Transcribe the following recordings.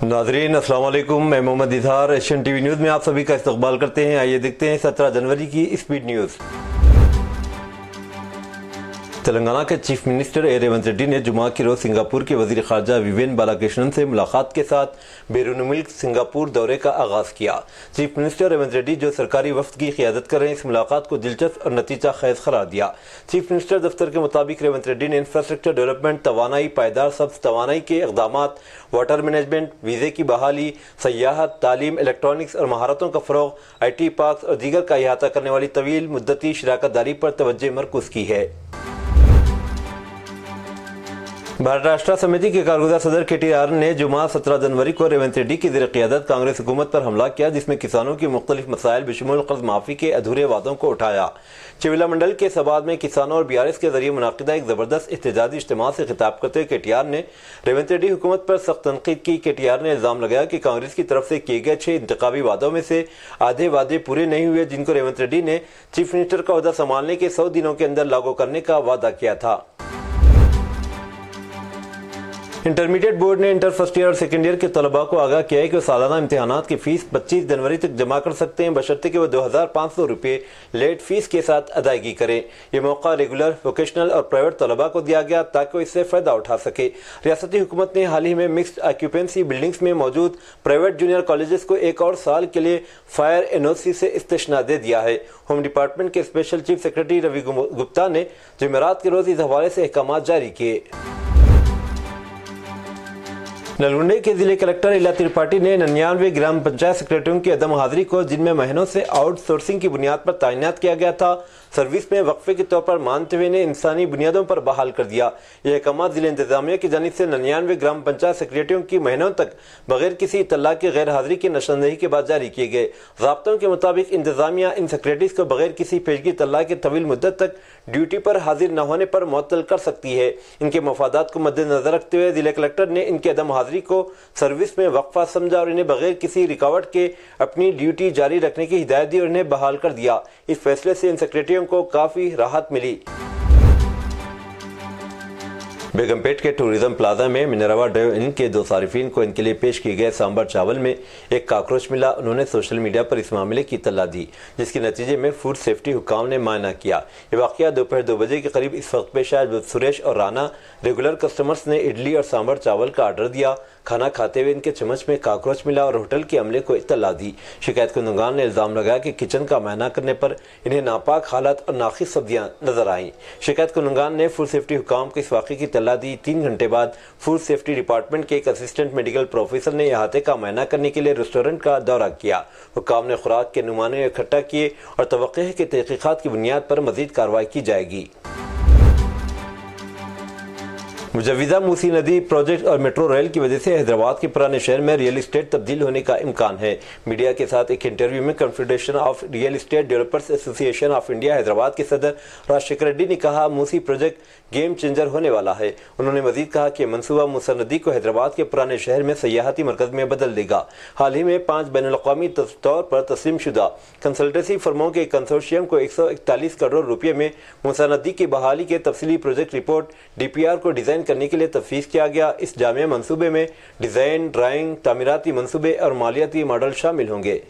नाजरीन अस्सलाम वालेकुम, मैं Mohammad Izhar Asian TV news में आप सभी का इस्तकबाल करते हैं। आइए देखते हैं 17 जनवरी की स्पीड न्यूज़। तेलंगाना के चीफ मिनिस्टर रेवंत रेड्डी ने जुमा की रोज सिंगापुर के वजीर खारजा विवियन बालाकृष्णन से मुलाकात के साथ बैरून मुल्क सिंगापुर दौरे का आगाज किया। चीफ मिनिस्टर रेवंत रेड्डी जो सरकारी वफ्द की क़ियादत कर रहे हैं, इस मुलाकात को दिलचस्प और नतीजा खैज करार दिया। चीफ मिनिस्टर दफ्तर के मुताबिक रेवंत रेड्डी ने इंफ्रास्ट्रक्चर डेवलपमेंट, तवानाई, पायदार सब्ज तवानाई के इक़दामात, वाटर मैनेजमेंट, वीज़े की बहाली, सयाहत, तालीम, इलेक्ट्रॉनिक्स और महारतों का फ़रोग़, IT पार्क्स और दीगर का अहाता करने वाली तवील मुद्दती शराकत दारी पर तवज्जो मरकूज़ की है। महाराष्ट्र समिति के कारगुज़ार सदर KTR ने जुमा 17 जनवरी को रेवंत रेड्डी की ज़ेर क़ियादत कांग्रेस हुकूमत पर हमला किया, जिसमें किसानों की मुख्तलिफ मसाइल बशमूल कर्ज माफ़ी के अधूरे वादों को उठाया। चिविला मंडल के सबाद में किसानों और BRS के जरिए मुनाकिदा एक ज़बरदस्त एहतजाजी इज्तिमा से खिताब करते हुए KTR ने रेवंत रेड्डी हुकूमत पर सख्त तनकीद की। KTR ने इल्ज़ाम लगाया कि कांग्रेस की तरफ से किए गए 6 इंतखाबी वादों में से आधे वादे पूरे नहीं हुए, जिनको रेवंत रेड्डी ने चीफ मिनिस्टर का ओहदा संभालने के 100 दिनों के अंदर लागू करने का वादा किया था। इंटरमीडिएट बोर्ड ने इंटर फर्स्ट ईयर और सेकेंड ईयर के तलबा को आगाह किया है कि वो सालाना इम्तिहानात की फीस 25 जनवरी तक जमा कर सकते हैं, बशर्ते कि वो 2500 रुपये लेट फीस के साथ अदायगी करें। ये मौका रेगुलर, वोकेशनल और प्राइवेट तलबा को दिया गया ताकि वो इससे फ़ायदा उठा सके। रियासती हुकूमत ने हाल ही में मिक्स्ड ऑक्यूपेंसी बिल्डिंग्स में मौजूद प्राइवेट जूनियर कॉलेजेस को एक और साल के लिए फायर NOC से इस्तिस्ना दे दिया है। होम डिपार्टमेंट के special chief secretary Ravi Gupta ने जुमेरात के रोज़ इस हवाले से अहकाम जारी किए। नलगुंडे के जिले कलेक्टर इला त्रिपाठी ने 99 ग्राम पंचायत सेक्रेटरियों की अदम हाजिरी को, जिनमें महीनों से आउटसोर्सिंग की बुनियाद पर तैनात किया गया था, सर्विस में वक्फे के तौर पर मानते हुए इंसानी बुनियादों पर बहाल कर दिया। यह अहकाम जिले इंतजामिया की जानिब से 99 ग्राम पंचायत सेक्रेटरियों की महीनों तक बगैर किसी इत्तला के गैर हाजिरी की निशानदेही के बाद जारी किए गए। ज़ाब्तों के मुताबिक इंतजामिया इन सेक्रेटरीज को बगैर किसी पेशगी इत्तला के तवील मुद्दत तक ड्यूटी पर हाजिर न होने पर मुअत्तल कर सकती है। इनके मफादात को मद्देनजर रखते हुए जिला कलेक्टर ने इनके अदम हाजिरी को सर्विस में वक्फा समझा और इन्हें बगैर किसी रुकावट के अपनी ड्यूटी जारी रखने की हिदायत दी और इन्हें बहाल कर दिया। इस फैसले से इन सेक्रेटरियों को काफी राहत मिली। बेगमपेट के टूरिज्म प्लाजा में मिनरवा ड्राइव इन के 2 सारिफीन को इनके लिए पेश किए गए सांबर चावल में एक काकरोच मिला। उन्होंने सोशल मीडिया पर इस मामले की इत्तला दी, जिसके नतीजे में फूड सेफ्टी हुकाम ने मायना किया। ये वाक़या दोपहर 2 बजे के करीब इस वक्त पेश आया जब सुरेश और राना रेगुलर कस्टमर्स ने इडली और सांबर चावल का आर्डर दिया। खाना खाते हुए इनके चम्मच में काकरोच मिला और होटल के अमले को इत्तला दी। शिकायत कुंदगान ने इल्ज़ाम लगाया कि किचन का मायना करने पर इन्हें नापाक हालत और नाखिस सब्जियां नजर आईं। शिकायत कुंदगान ने फूड सेफ्टी हुकाम को इस वाक़े की इत्तला दी। 3 घंटे बाद फूड सेफ्टी डिपार्टमेंट के एक असिस्टेंट मेडिकल प्रोफेसर ने अहाते का मायना करने के लिए रेस्टोरेंट का दौरा किया। हुकाम ने खुराक के नुमाने इकट्ठा किए और तवक्को है कि तहकीकात की बुनियाद पर मजीद कार्रवाई की जाएगी। मुजव्विज़ा मूसी नदी प्रोजेक्ट और मेट्रो रेल की वजह से हैदराबाद के पुराने शहर में रियल इस्टेट तब्दील होने का इम्कान है। मीडिया के साथ एक इंटरव्यू में confederation of real estate developers association of India Hyderabad के सदर राजशेखर रेड्डी ने कहा, मूसी प्रोजेक्ट गेम चेंजर होने वाला है। उन्होंने मजीद कहा कि मनसूबा मूसा नदी को हैदराबाद के पुराने शहर में सयाहती मरकज में बदल देगा। हाल ही में 5 बैनुल-अक़वामी तौर पर तस्लीम शुदा कंसल्टेंसी फर्मों के कंसोर्शियम को 141 करोड़ रुपये में मूसा नदी की बहाली के तफसीली प्रोजेक्ट रिपोर्ट DPR को डिज़ाइन करने के लिए तफवीज़ किया गया। इस जामिया मंसूबे में डिज़ाइन, ड्राइंग, तामीराती मंसूबे और मालियाती मॉडल शामिल होंगे।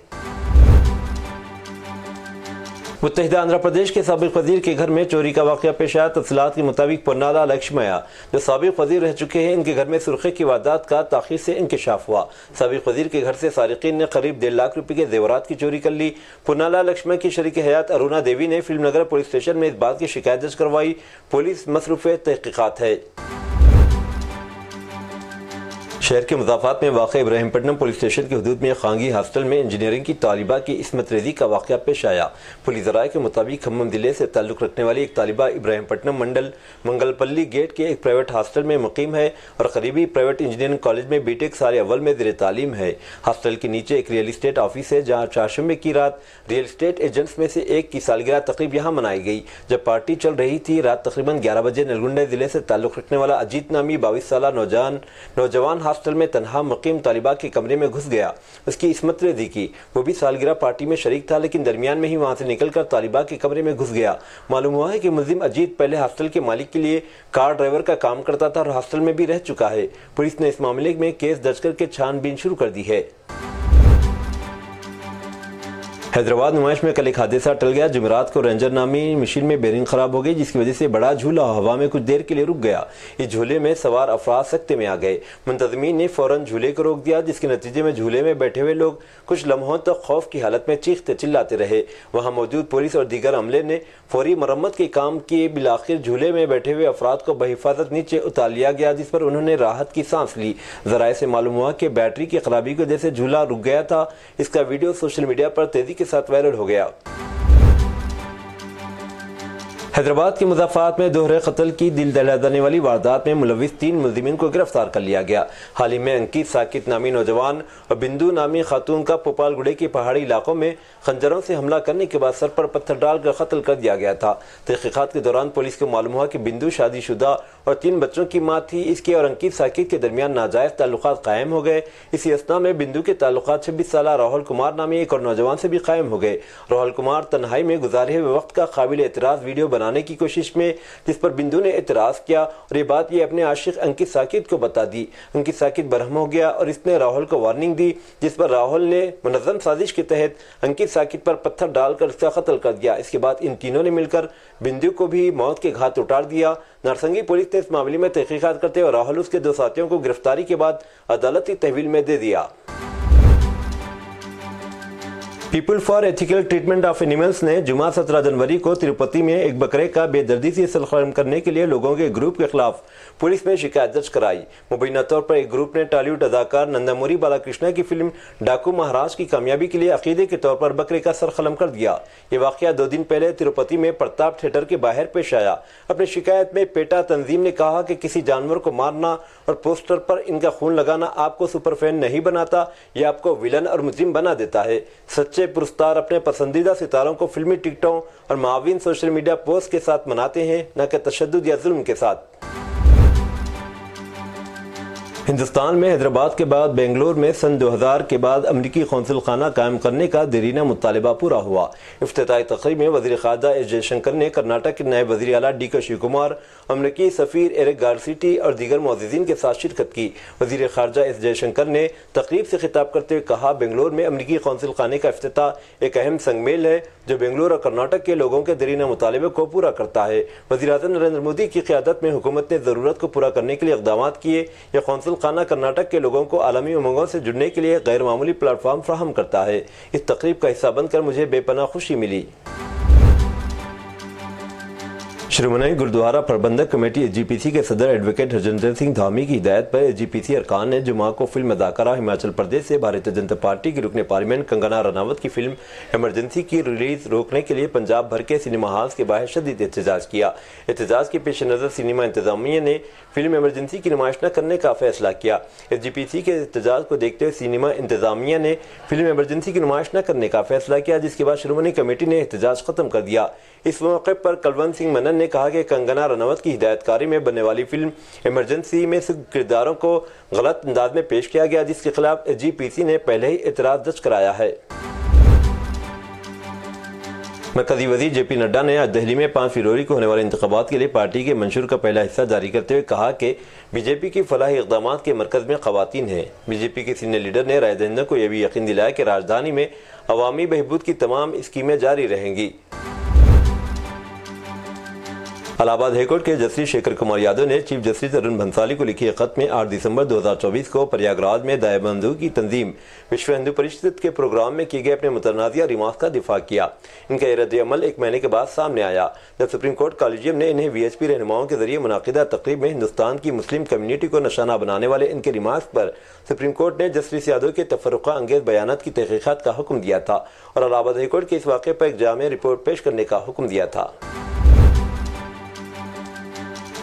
मुत्तहिदा आंध्र प्रदेश के साबिक वजीर के घर में चोरी का वाक़या पेश आया। तफसीलात के मुताबिक पुन्नाला लक्ष्मया जो साबिक वजीर रह चुके हैं, इनके घर में सुर्खे की वारदात का ताख़ीर से इंकशाफ हुआ। साबिक वजीर के घर से सारिकीन ने करीब 1.5 लाख रुपये के जेवरात की चोरी कर ली। पुन्नाला लक्ष्मया की शरीक हयात अरुणा देवी ने फिल्म नगर पुलिस स्टेशन में इस बात की शिकायत दर्ज करवाई। पुलिस मसरूफ़ तहक़ीक़ात है। शहर के मुज़ाफ़ात में वाक़ इब्राहिमपट्टनम पुलिस स्टेशन की हदूद में खांगी हॉस्टल में इंजीनियरिंग की तालिबा की इस्मत रेज़ी का वाक़या पेश आया। पुलिस राय के मुताबिक खम्मम ज़िले से ताल्लुक़ रखने वाली एक तालिबा इब्राहिमपट्टनम मंडल मंगलपल्ली गेट के एक प्राइवेट हॉस्टल में मुकीम है और करीबी प्राइवेट इंजीनियरिंग कॉलेज में BTech साल अव्वल में ज़ेर तालीम है। हॉस्टल के नीचे एक रियल इस्टेट ऑफिस है, जहाँ चारशंबे की रात रियल इस्टेट एजेंट्स में से एक की सालगिरह तकरीब यहाँ मनाई गई। जब पार्टी चल रही थी, रात तकरीबन 11 बजे नलगुंडा ज़िले से ताल्लुक़ रखने वाला अजीत नामी 22 साला नौजवान हॉस्टल में तनहा मुकीम तालिबा के कमरे में घुस गया, उसकी इस्मत रेजी की। वो भी सालगिरह पार्टी में शरीक था, लेकिन दरमियान में ही वहां से निकलकर तालिबा के कमरे में घुस गया। मालूम हुआ है कि मुल्जिम अजीत पहले हॉस्टल के मालिक के लिए कार ड्राइवर का काम करता था और हॉस्टल में भी रह चुका है। पुलिस ने इस मामले में केस दर्ज करके छानबीन शुरू कर दी है। हैदराबाद नुमाइश में कल एक हादसा टल गया। जुमेरात को रेंजर नामी मशीन में बेरिंग खराब हो गई, जिसकी वजह से बड़ा झूला हवा में कुछ देर के लिए रुक गया। इस झूले में सवार अफराद सख्ते में आ गए। मुंतजमीन ने फौरन झूले को रोक दिया, जिसके नतीजे में झूले में बैठे हुए लोग कुछ लम्हों तक खौफ की हालत में चीखते चिल्लाते रहे। वहां मौजूद पुलिस और दीगर अमले ने फौरी मरम्मत के काम किए। बिलाखिर झूले में बैठे हुए अफराद को बहिफाजत नीचे उतार लिया गया, जिस पर उन्होंने राहत की सांस ली। जराये से मालूम हुआ कि बैटरी की खराबी की वजह से झूला रुक गया था। इसका वीडियो सोशल मीडिया पर तेजी के साथ वायरल हो गया। हैदराबाद के मुज़फ्फराबाद में दोहरे कत्ल की दिल दहला देने वाली वारदात में मुलविस 3 मुल्जिमीन को गिरफ्तार कर लिया गया। हाल ही में अंकित साकित नामी नौजवान और बिंदु नामी खातून का पोपालगुड़े के पहाड़ी इलाकों में खंजरों से हमला करने के बाद सर पर पत्थर डालकर कत्ल कर दिया गया था। तहकीकात के दौरान पुलिस को मालूम हुआ कि बिंदु शादीशुदा और 3 बच्चों की मां थी। इसके और अंकित साकित के दरमियान नाजायज ताल्लुकात कायम हो गए। इसी असना में बिंदु के ताल्लुकात 26 साल राहुल कुमार नामी एक और नौजवान से भी कायम हो गए। राहुल कुमार तन्हाई में गुजारे हुए वक्त का काबिल एतराज वीडियो बनाने की कोशिश में, जिस पर बिंदु ने एतराज किया और ये बात ये अपने आशिक अंकित साकित को बता दी। अंकित साकित बरहम हो गया और इसने राहुल को वार्निंग दी, जिस पर राहुल ने मुनज़्ज़म साजिश के तहत अंकित साकित पर पत्थर डालकर उसका कत्ल कर दिया। इसके बाद इन तीनों ने मिलकर बिंदु को भी मौत के घाट उतार दिया। नारसंगी पुलिस ने इस मामले में तहकीकात करते हुए राहुल उसके 2 साथियों को गिरफ्तारी के बाद अदालती तहवील में दे दिया। People for ethical treatment of animals ने जुमा 17 जनवरी को तिरुपति में एक बकरे का बेदर्दी से सलखम करने के लिए लोगों के ग्रुप के खिलाफ पुलिस में शिकायत दर्ज कराई। मुबैना तौर पर एक ग्रुप ने टॉलीवुड अदाकार नंदामुरी बालाकृष्णा की फिल्म डाकू महाराज की कामयाबी के लिए अकीदे के तौर पर बकरे का सर कलम कर दिया। ये वाकया 2 दिन पहले तिरुपति में प्रताप थिएटर के बाहर पेश आया। अपनी शिकायत में पेटा तंजीम ने कहा कि किसी जानवर को मारना और पोस्टर पर इनका खून लगाना आपको सुपर फैन नहीं बनाता, यह आपको विलन और मुजरिम बना देता है। सच्चे पुरस्कार अपने पसंदीदा सितारों को फिल्मी टिकटों और माविन सोशल मीडिया पोस्ट के साथ मनाते हैं, न कि तशद्दुद या जुल्म के साथ। हिंदुस्तान में हैदराबाद के बाद बेंगलोर में सन 2000 के बाद अमरीकी कौंसिल खाना कायम करने का देरीना मुतालिबा पूरा हुआ। इफ्तिताई तकरीब में वज़ीर ख़ारजा एस जयशंकर ने कर्नाटक के नायब वज़ीर आला डी.के. शिवकुमार, अमरीकी सफ़ीर एरिक गारसिटी और दीगर मुअज़्ज़िज़ीन के साथ शिरकत की। वज़ीर ख़ारजा एस जयशंकर ने तकरीब से खिताब करते हुए कहा, बेंगलोर में अमरीकी कौंसिल खाने का इफ्तिताह एक अहम संगमेल है जो बेंगलोर और कर्नाटक के लोगों के देरीना मुतालिबे को पूरा करता है। वज़ीर-ए-आज़म नरेंद्र मोदी की क़यादत में हुकूमत ने ज़रूरत को पूरा करने के लिए इक़दाम किए। यह कौंसिल खाना कर्नाटक के लोगों को आलमी उमंगों से जुड़ने के लिए गैर मामूली प्लेटफॉर्म फ्राहम करता है। इस तकरीब का हिस्सा बनकर मुझे बेपनाह खुशी मिली। श्रोमणी गुरुद्वारा प्रबंधक कमेटी एसजीपीसी के सदर एडवोकेट हरजिंदर सिंह धामी की हिदायत पर एसजीपीसी अरकान ने जुमा को फिल्म अदाकारा हिमाचल प्रदेश से भारतीय जनता पार्टी की रुकने पार्लियामेंट कंगना रनावत की फिल्म इमरजेंसी की रिलीज रोकने के लिए पंजाब भर के सिनेमा हॉल्स के बाहर शदीद एहतजाज किया। एहतजाज के पेश नज़र सिनेमा इंतजामिया ने फिल्म इमरजेंसी की नुमाइश न करने का फैसला किया। एसजीपीसी के एहतजाज को देखते हुए सिनेमा इंतजामिया ने फिल्म इमरजेंसी की नुमाइश न करने का फैसला किया, जिसके बाद श्रोमणी कमेटी ने एहतजाज खत्म कर दिया। इस मौके पर कुलवंत सिंह मनन ने कहा कि कंगना रनावत की हिदायतकारी में बनने वाली फिल्म इमरजेंसी में से किरदारों को गलत अंदाज में पेश किया गया, जिसके खिलाफ एसजीपीसी ने पहले ही एतराज दर्ज कराया है। मरकजी वज़ीर जेपी नड्डा ने आज दिल्ली में 5 फरवरी को होने वाले इंतखाबात के लिए पार्टी के मंशूर का पहला हिस्सा जारी करते हुए कहा कि बीजेपी की फलाही इक़दामात के मरकज़ में ख़वातीन हैं। बीजेपी के सीनियर लीडर ने राय दहिंदों को यह भी यकीन दिलाया कि राजधानी में अवामी बहबूद की तमाम स्कीमें जारी रहेंगी। इलाहाबाद हाईकोर्ट के जस्टिस शेखर कुमार यादव ने चीफ जस्टिस अरुण भंसाली को लिखे खत में 8 दिसंबर 2024 को प्रयागराज में दायबंधु की तंजीम विश्व हिंदू परिषद के प्रोग्राम में किए गए अपने मुतनाज़िया रिमार्क्स का दिफा किया। इनका रद्द-ए-अमल 1 महीने के बाद सामने आया, जब सुप्रीम कोर्ट कॉलेजियम ने इन्हें वीएचपी रहनुमाओं के जरिए मुनाकिदा तकरीब में हिंदुस्तान की मुस्लिम कम्युनिटी को निशाना बनाने वाले इनके रिमार्क्स पर सुप्रीम कोर्ट ने जस्टिस यादव के तफर्रुक़ा अंगेज बयानात की तहकीकात का हुक्म दिया था और इलाहाबाद हाईकोर्ट के इस वाक़े पर एक जामे रिपोर्ट पेश करने का हुक्म दिया था।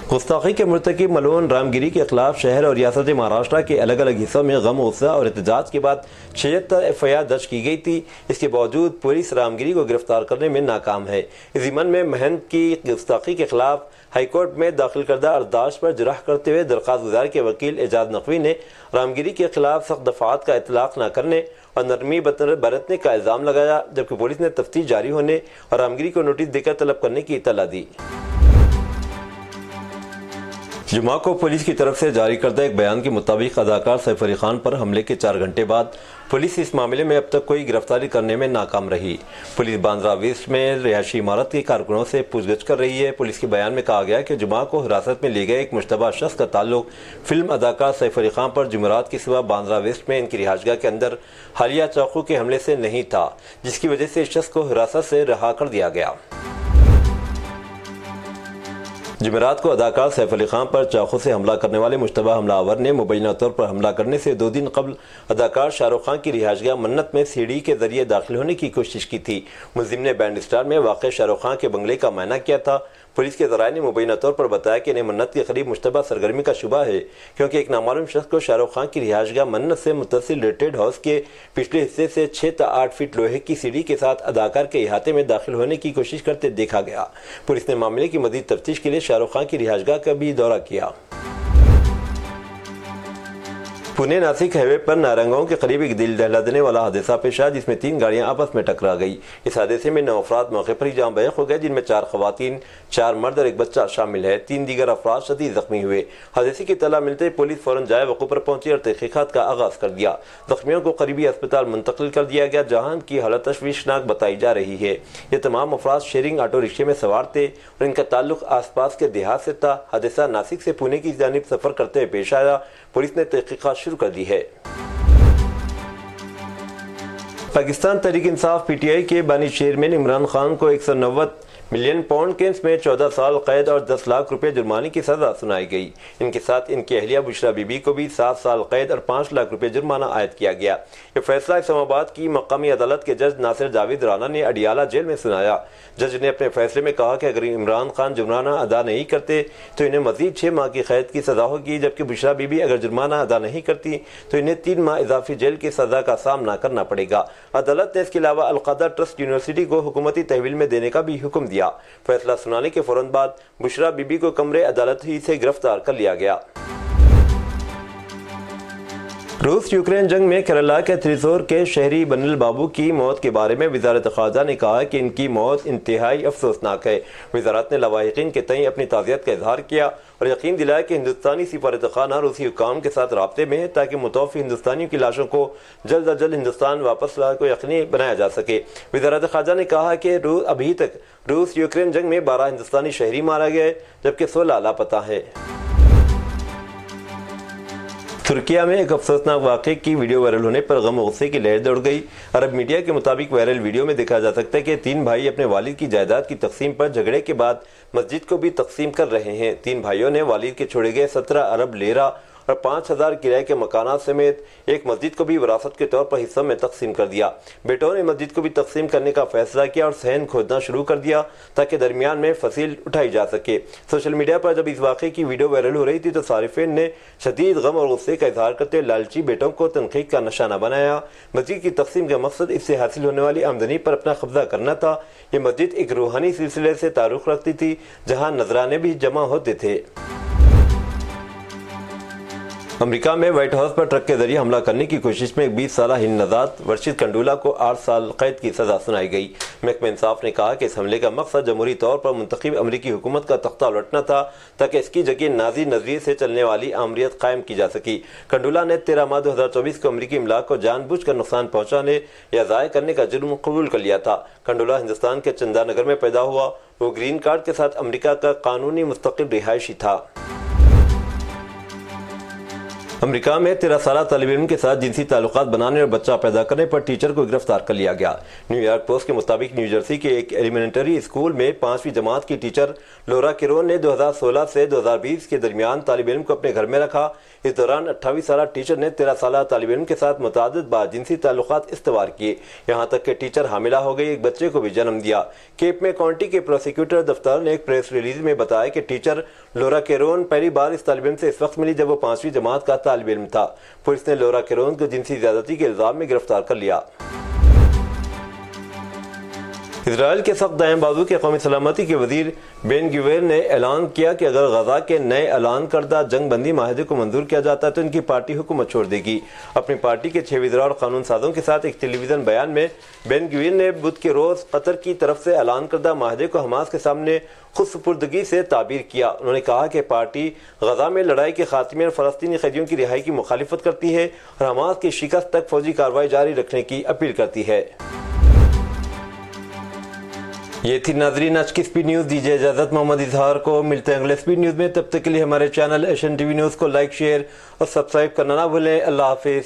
गुस्ताखी के मुर्तकिब मलून रामगिरी के खिलाफ शहर और रियासत महाराष्ट्र के अलग अलग हिस्सों में गम गुस्सा और एहतजाज के बाद 76 एफआईआर दर्ज की गई थी। इसके बावजूद पुलिस रामगिरी को गिरफ्तार करने में नाकाम है। इस ज़िमन में महंत की गुस्ताखी के खिलाफ हाईकोर्ट में दाखिल करदा अर्दाश पर जुराह करते हुए दरख्वास्त गुजार के वकील एजाज नकवी ने रामगिरी के खिलाफ सख्त दफात का इतलाक न करने और नरमी बरतने का इल्ज़ाम लगाया, जबकि पुलिस ने तफ्तीश जारी होने और रामगिरी को नोटिस देकर तलब करने की इत्तला दी। जुमा को पुलिस की तरफ से जारी करदा एक बयान के मुताबिक अदाकार सैफ अली खान पर हमले के 4 घंटे बाद पुलिस इस मामले में अब तक कोई गिरफ्तारी करने में नाकाम रही। पुलिस बांद्रा वेस्ट में रिहायशी इमारत के कारकुनों से पूछगछ कर रही है। पुलिस के बयान में कहा गया कि जुमा को हिरासत में लिए गए एक मुश्तबा शख्स का ताल्लुक फिल्म अदाकार सैफ अली खान पर जुमेरात की सुबह बांद्रा वेस्ट में इनकी रिहायशगाह के अंदर हालिया चाकू के हमले से नहीं था, जिसकी वजह से इस शख्स को हिरासत से रिहा कर दिया गया। जुमेरात को अदाकार सैफ अली खान पर चाकू से हमला करने वाले मुश्तबा हमलावर ने मुबैना तौर पर हमला करने से 2 दिन कबल अदाकार शाहरुख खान की रिहायशगाह मन्नत में सीढ़ी के जरिए दाखिल होने की कोशिश की थी। मुलजिम ने बैंड स्टार में वाक़ शाहरुख खान के बंगले का मायना किया था। पुलिस के ज़राए ने मुबैना तौर पर बताया कि इन्हें मन्नत के करीब मुश्तबा सरगर्मी का शुबा है, क्योंकि एक नामालूम शख्स को शाहरुख खान की रिहायशगाह मन्नत से मुत्तसिल रेटेड हाउस के पिछले हिस्से से 6 से 8 फीट लोहे की सीढ़ी के साथ अदाकार के इहाते में दाखिल होने की कोशिश करते देखा गया। पुलिस ने मामले की मज़ीद तफ्तीश के लिए शाहरुख खान की रिहायशगाह का भी दौरा किया। पुणे नासिक हाईवे पर नारंगाओं के करीब एक दिल दहला देने वाला हादसा पेश आया, जिसमें 3 गाड़ियां आपस में टकरा गई। इस हादसे में 9 अफराद मौके पर ही जान बहक हो गए, जिनमें 4 खवातीन, 4 मर्द और 1 बच्चा शामिल है। 3 दीगर अफराद शदीद जख्मी हुए। हादसे की तला मिलते ही पुलिस फौरन जाए वक़ू पर पहुंची और तहकीकात का आगाज कर दिया। जख्मियों को करीबी अस्पताल मुंतकिल कर दिया गया, जहां की हालत तशवीशनाक बताई जा रही है। ये तमाम अफराद शेयरिंग ऑटो रिक्शे में सवार थे और इनका ताल्लुक आसपास के देहात से था। हादसा नासिक से पुणे की जानिब सफर करते हुए पेश आया। पुलिस ने तहकीकात शुरू कर दी है। पाकिस्तान तहरीक इंसाफ पीटीआई के बानी चेयरमैन इमरान खान को 190 मिलियन पाउंड केस में 14 साल कैद और 10 लाख रुपए जुर्माने की सजा सुनाई गई। इनके साथ इनकी अहलिया बुशरा बीबी को भी 7 साल कैद और 5 लाख रुपए जुर्माना आयद किया गया। ये फैसला इस्लामाबाद की मकामी अदालत के जज नासिर जावेद राना ने अडियाला जेल में सुनाया। जज ने अपने फैसले में कहा कि अगर इमरान खान जुर्माना अदा नहीं करते तो इन्हें मजीद 6 माह की कैद की सजा होगी, जबकि बुशरा बीबी अगर जुर्माना अदा नहीं करती तो इन्हें 3 माह इजाफी जेल की सजा का सामना करना पड़ेगा। अदालत ने इसके अलावा अलकादा ट्रस्ट यूनिवर्सिटी को हुकूमती तहवील में देने का भी हुक्म दिया। फैसला सुनाने के फौरन बाद बुशरा बीबी को कमरे अदालत ही से गिरफ्तार कर लिया गया। रूस यूक्रेन जंग में केरला के त्रिशूर के शहरी बनिल बाबू की मौत के बारे में वजारत ख़ारजा ने कहा कि इनकी मौत इंतहाई अफसोसनाक है। वजारत ने लवाहिकीन के तय अपनी ताज़ियत का इजहार किया और यकीन दिलाया कि हिंदुस्तानी सिफारतखाना रूसी हुकाम के साथ राब्ते में है, ताकि मुतवफ़ी हिंदुस्तानियों की लाशों को जल्द अज जल्द हिंदुस्तान वापस लाने को यकीनी बनाया जा सके। वजारत ख़ारजा ने कहा कि अभी तक रूस यूक्रेन जंग में 12 हिंदुस्तानी शहरी मारा गया है, जबकि 16 लापता है। तुर्किया में एक अफसोसनाक वाक़े की वीडियो वायरल होने पर गम और गुस्से की लहर दौड़ गई। अरब मीडिया के मुताबिक वायरल वीडियो में देखा जा सकता है कि 3 भाई अपने वालिद की जायदाद की तकसीम पर झगड़े के बाद मस्जिद को भी तकसीम कर रहे हैं। 3 भाइयों ने वालिद के छोड़े गए 17 अरब लेरा और 5000 किराए के मकानात समेत एक मस्जिद को भी विरासत के तौर पर हिस्सों में तकसीम कर दिया। बेटों ने मस्जिद को भी तकसीम करने का फैसला किया और सहन खोदना शुरू कर दिया ताकि दरमियान में फसील उठाई जा सके। सोशल मीडिया पर जब इस वाक़े की वीडियो वायरल हो रही थी तो सारिफिन ने शदीद गम और गुस्से का इजहार करते लालची बेटों को तनकीद का निशाना बनाया। मस्जिद की तकसीम का मकसद इससे हासिल होने वाली आमदनी पर अपना कब्जा करना था। ये मस्जिद एक रूहानी सिलसिले से तारुख रखती थी, जहाँ नजराने भी जमा होते थे। अमेरिका में व्हाइट हाउस पर ट्रक के जरिए हमला करने की कोशिश में एक 20 साला हिंद नजात वर्शिद कंडूला को 8 साल कैद की सजा सुनाई गई। महकमा इंसाफ ने कहा कि इस हमले का मकसद जमहूरी तौर पर मुंतखब अमरीकी हुकूमत का तख्ता उलटना था, ताकि इसकी जगह नाजी नजरिए से चलने वाली आमरीत कायम की जा सकी। कंडूला ने 13 मार्च 2024 को अमरीकी इमलाक को जानबूझकर नुकसान पहुंचाने या ज़ाय करने का जुर्म कबूल कर लिया था। कंडूला हिंदुस्तान के चंदानगर में पैदा हुआ। वो ग्रीन कार्ड के साथ अमरीका का कानूनी मुस्तकिल रिहायशी था। अमेरिका में 13 साला तालिब इल्म के साथ जिनसी ताल्लुकात बनाने और बच्चा पैदा करने पर टीचर को गिरफ्तार कर लिया गया। न्यूयॉर्क पोस्ट के मुताबिक न्यू जर्सी के एक एलिमेंटरी स्कूल में 5वीं जमात की टीचर लोरा किरोन ने 2016 से 2020 के दरमियान तालिब इल्म को अपने घर में रखा। इस दौरान 28 साला टीचर ने 13 साला तालिब इल्म के साथ मुतादिद बार जिनसी ताल्लुकात इस्तवार किए, यहाँ तक कि टीचर हामिला हो गई, एक बच्चे को भी जन्म दिया। केप में काउंटी के प्रोसिक्यूटर दफ्तर ने एक प्रेस रिलीज में बताया कि टीचर लोरा किरोन पहली बार इस तालिब इल्म से इस वक्त मिली जब वो 5वीं जमात का तालिब इल्म था। पुलिस ने लोरा किरोन को जिनसी ज्यादती के इल्जाम में गिरफ्तार कर लिया। इसराइल के सख्त दाएं बाजू के कौमी सलामती के वजीर बेन ग्वीर ने ऐलान किया कि अगर गजा के नए ऐलान करदा जंग बंदी माहिदे को मंजूर किया जाता है तो इनकी पार्टी हुकूमत छोड़ देगी। अपनी पार्टी के 6 वज़ीरा और कानून साजों के साथ एक टेलीविजन बयान में बेन ग्वीर ने बुध के रोज कतर की तरफ से ऐलान करदा माहिदे को हमास के सामने खुद सुपुर्दगी से ताबीर किया। उन्होंने कहा कि पार्टी गजा में लड़ाई के खात्मे और फलस्तीनी कैदियों की रिहाई की मुखालिफत करती है और हमास की शिकस्त तक फौजी कार्रवाई जारी रखने की अपील करती है। ये थी नाजरीन आज की स्पीड न्यूज़। दीजिए इजाजत मोहम्मद इजहार को। मिलते हैं अगले स्पीड न्यूज़ में। तब तक के लिए हमारे चैनल एशियन टीवी न्यूज़ को लाइक, शेयर और सब्सक्राइब करना ना भूलें। अल्लाह हाफिज़।